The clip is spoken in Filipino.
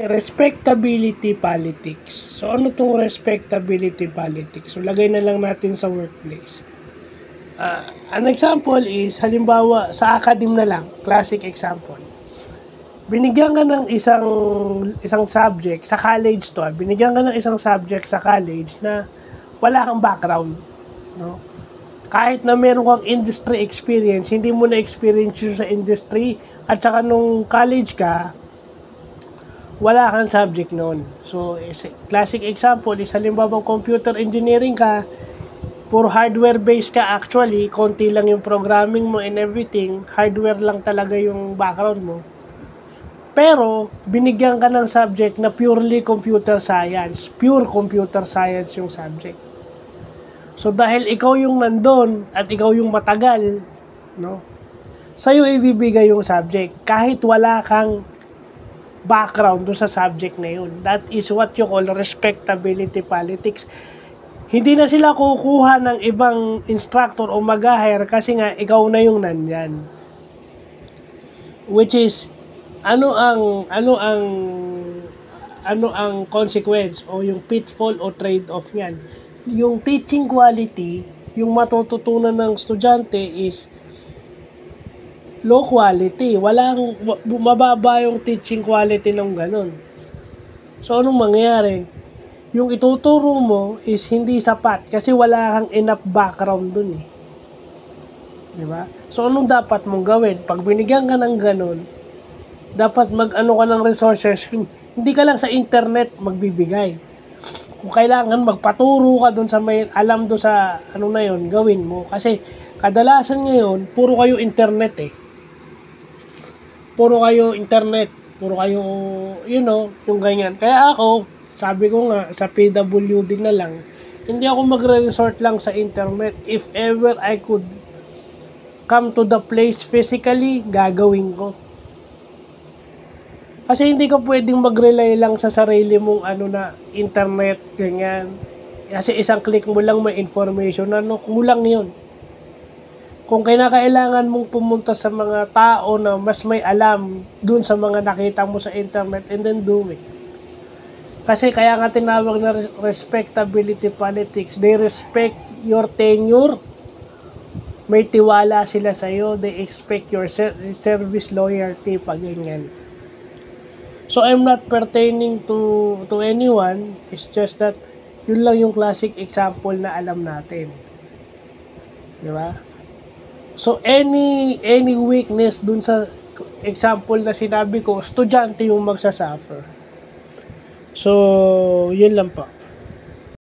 Respectability politics. So, ano itong respectability politics? So, lagay na lang natin sa workplace. An example is, halimbawa, sa academe na lang, classic example. Binigyan ka ng isang subject, sa college to, binigyan ka ng isang subject sa college na wala kang background. No? Kahit na meron kang industry experience, hindi mo na-experience yun sa industry, at saka nung college ka, wala kang subject noon. So, classic example is halimbawa computer engineering ka, puro hardware based ka actually, konti lang yung programming mo and everything, hardware lang talaga yung background mo. Pero, binigyan ka ng subject na pure computer science yung subject. So, dahil ikaw yung nandun at ikaw yung matagal, no? Sa'yo ibibigay yung subject kahit wala kang background doon sa subject na yun. That is what you call respectability politics. Hindi na sila kukuha ng ibang instructor o mag-hire kasi nga ikaw na yung nandyan. Which is, ano ang consequence o yung pitfall o trade-off niyan? Yung teaching quality, yung matututunan ng estudyante is low quality. Mababa yung teaching quality ng ganun. So, anong mangyayari? Yung ituturo mo is hindi sapat kasi wala kang enough background dun eh. Diba? So, anong dapat mong gawin? Pag binigyan ka ng ganun, dapat mag-ano ka ng resources. Hindi ka lang sa internet magbibigay. Kung kailangan magpaturo ka dun sa may alam do sa ano na yon, gawin mo. Kasi kadalasan ngayon, puro kayo internet eh. Puro kayo internet, puro kayo, yung ganyan. Kaya ako, sabi ko nga, sa PWD na lang, hindi ako magre-resort lang sa internet. If ever I could come to the place physically, gagawin ko. Kasi hindi ka pwedeng mag-rely lang sa sarili mong internet, ganyan. Kasi isang click mo lang may information, kulang yun. Kung kinakailangan mong pumunta sa mga tao na mas may alam dun sa mga nakita mo sa internet, and then do it. Kasi kaya nga tinawag na respectability politics. They respect your tenure. May tiwala sila sa'yo. They expect your service loyalty pag ganyan. So I'm not pertaining to anyone. It's just that yun lang yung classic example na alam natin. Diba? So, any weakness dun sa example na sinabi ko, estudyante yung magsasuffer. So, yun lang po.